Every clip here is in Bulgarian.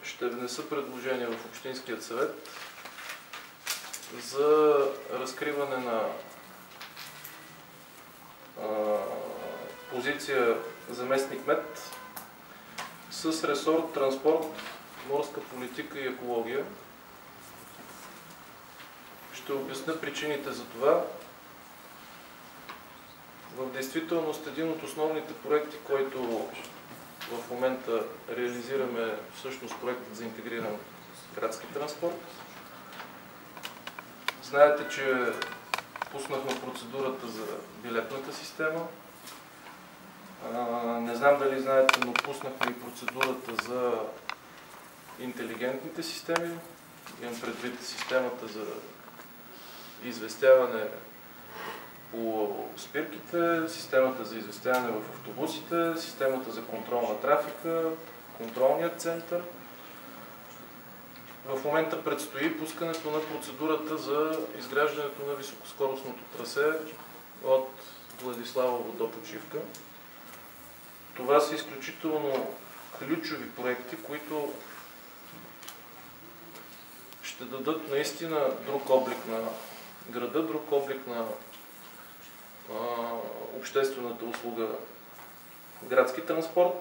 ще внеса предложение в Общинският съвет за разкриване на позиция заместник-кмет с ресор транспорт, морска политика и екология. Ще обясня причините за това. В действителност един от основните проекти, който в момента реализираме, всъщност проектът за интегриран градски транспорт. Знаете, че пуснахме процедурата за билетната система. Не знам дали знаете, но пуснахме и процедурата за интелигентните системи. Имам предвид системата за известяване по спирките, системата за известяване в автобусите, системата за контрол на трафика, контролният център. В момента предстои пускането на процедурата за изграждането на високоскоростното трасе от Владиславово до Почивка. Това са изключително ключови проекти, които ще дадат наистина друг облик на града, друг облик на обществената услуга градски транспорт.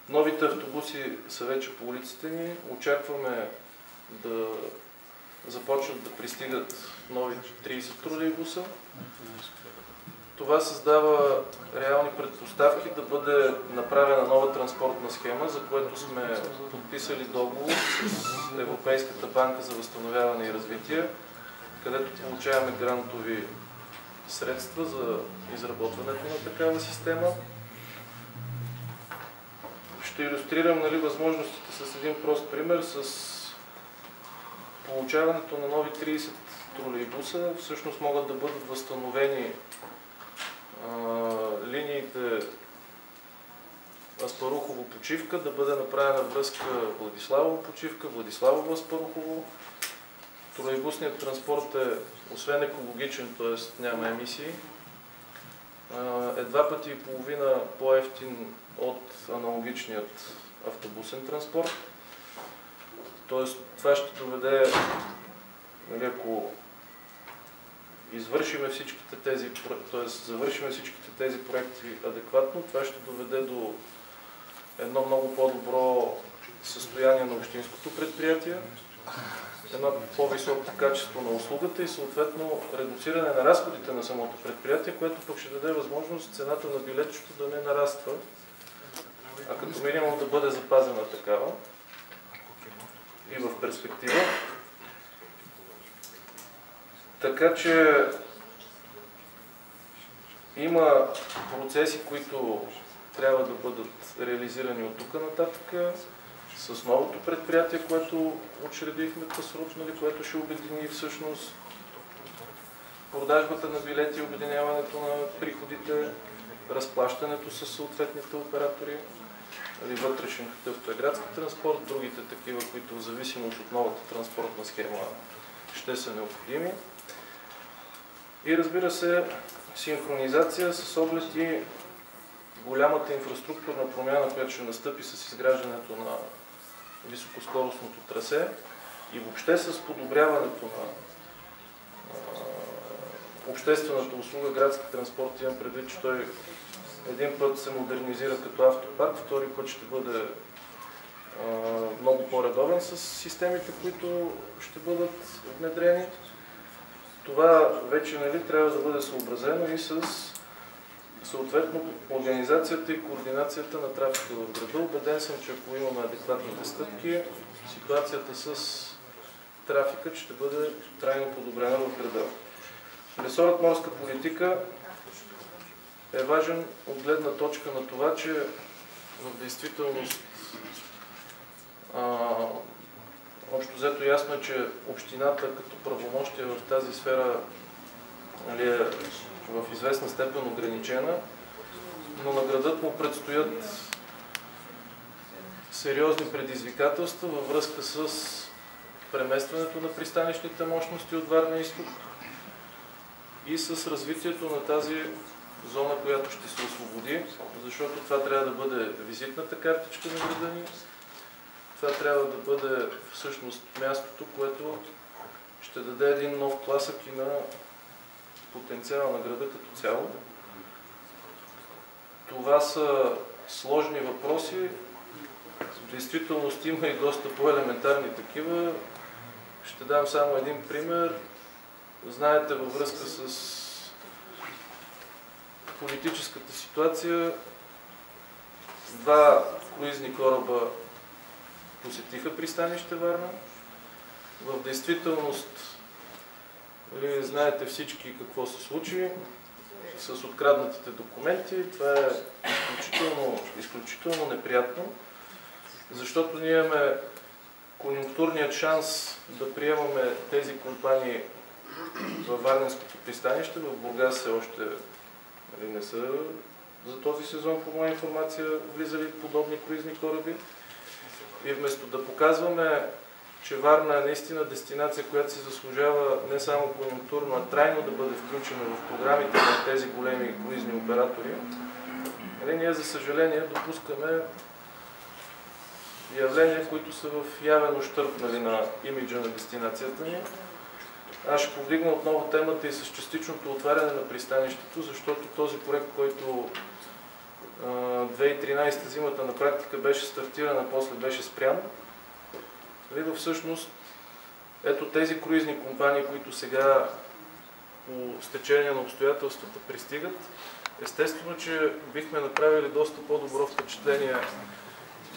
Новите автобуси са вече по улиците ни. Очакваме да започнат да пристигат нови 30 тролейбуса. Това създава реални предпоставки да бъде направена нова транспортна схема, за което сме подписали договор с Европейската банка за възстановяване и развитие, където получаваме грантови средства за изработването на такава система. Ще илюстрирам възможностите с един прост пример. С получаването на нови 30 тролейбуса всъщност могат да бъдат възстановени линиите Аспарухово Почивка, да бъде направена връзка Владиславово Почивка, Владиславово Аспарухово. Тролейбусният транспорт е освен екологичен, т.е. няма емисии, е 2,5 пъти по-евтин от аналогичният автобусен транспорт. Т.е. това ще доведе, ако завършим всичките тези проекти адекватно, това ще доведе до едно много по-добро състояние на общинското предприятие, едно по-високо качество на услугата и съответно редуциране на разходите на самото предприятие, което пък ще даде възможност цената на билетчето да не нараства, а като минимум да бъде запазена такава и в перспектива. Така че има процеси, които трябва да бъдат реализирани от тук нататък с новото предприятие, което учредихме ТАСРУП, което ще обедини всъщност продажбата на билети, обединяването на приходите, разплащането с съответните оператори, вътрешен какъвто е градски транспорт, другите такива, които в зависимост от новата транспортна схема ще са необходими. И разбира се, синхронизация с оглед и голямата инфраструктурна промяна, която ще настъпи с изграждането на високоскоростното трасе и въобще с подобряването на обществената услуга градски транспорт. Имам предвид, че той един път се модернизира като автопарк, втори път ще бъде много по-редовен с системите, които ще бъдат внедрени. Това вече трябва да бъде съобразено и с съответно организацията и координацията на трафика в града. Убеден съм, че ако имаме адекватните стъпки, ситуацията с трафика ще бъде трайно подобрена в града. Ресорът морска политика е важен от гледна точка на това, че в действителност общо взето ясно е, че общината като правомощие в тази сфера е в известна степен ограничена, но на градът му предстоят сериозни предизвикателства във връзка с преместването на пристанищните мощности от Варна изток и с развитието на тази зона, която ще се освободи, защото това трябва да бъде визитната картичка на града ни. това трябва да бъде всъщност мястото, което ще даде един нов тласък и на потенциала на града като цяло. Това са сложни въпроси. В действителност има и доста по-елементарни такива. Ще дам само един пример. Знаете, във връзка с политическата ситуация, 2 круизни кораба посетиха пристанище Варна. В действителност, знаете всички какво се случи с откраднатите документи. Това е изключително неприятно, защото ние имаме конюнктурният шанс да приемаме тези компании във Варненското пристанище. В Бургас все още не са за този сезон, по моя информация, влизали подобни круизни кораби. И вместо да показваме, че Варна е наистина дестинация, която се заслужава не само конюнктурно, а трайно да бъде включена в програмите на тези големи круизни оператори, ние, за съжаление, допускаме явления, които са в явен ущърб на имиджа на дестинацията ни. Аз ще повдигна отново темата и с частичното отваряне на пристанището, защото този проект, който 2013 зимата на практика беше стартиран, а после беше спрян, всъщност ето тези круизни компании, които сега по стечение на обстоятелствата пристигат, естествено, че бихме направили доста по-добро впечатление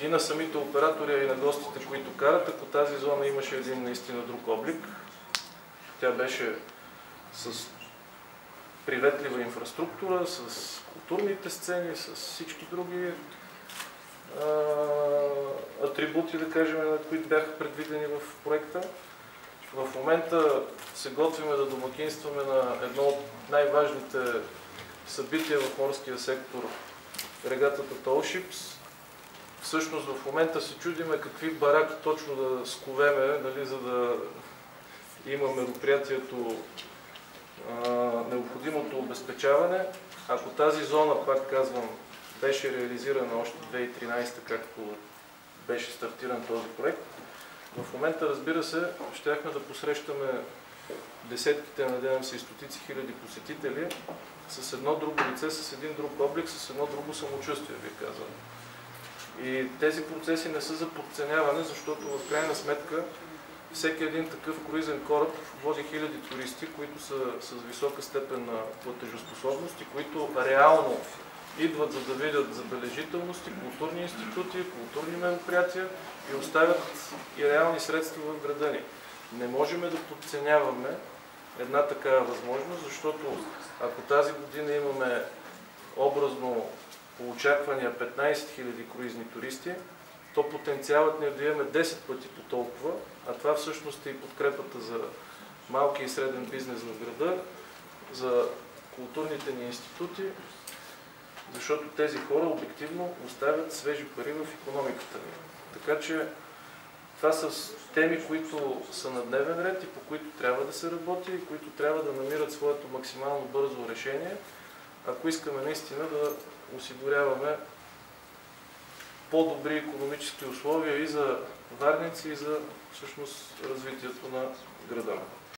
и на самите оператори, и на гостите, които карат, ако тази зона имаше един наистина друг облик. Тя беше с приветлива инфраструктура, с културните сцени, с всички други атрибути, да кажем, които бяха предвидени в проекта. В момента се готвиме да домакинстваме на едно от най-важните събития в морския сектор, регатата Tall Ships. Всъщност в момента се чудиме какви бараки точно да сковеме, за да има мероприятието необходимото обезпечаване. Ако тази зона, пак казвам, беше реализирана още 2013, както беше стартиран този проект, в момента, разбира се, щяхме да посрещаме десетките, надявам се, и стотици хиляди посетители с едно друго лице, с един друг облик, с едно друго самочувствие, ви казвам. И тези процеси не са за подценяване, защото в крайна сметка всеки един такъв круизен кораб води хиляди туристи, които са с висока степен на платежоспособност и които реално идват, за да видят забележителности, културни институти, културни мероприятия и оставят и реални средства в града ни. Не можем да подценяваме една такава възможност, защото ако тази година имаме образно по очаквания 15 000 круизни туристи, то потенциалът ни е да имаме 10 пъти по толкова, а това всъщност е и подкрепата за малки и среден бизнес в града, за културните ни институти, защото тези хора обективно оставят свежи пари в икономиката ни. Така че това са теми, които са на дневен ред и по които трябва да се работи и които трябва да намират своето максимално бързо решение, ако искаме наистина да осигуряваме по-добри икономически условия и за варненци, и за всъщност развитието на града.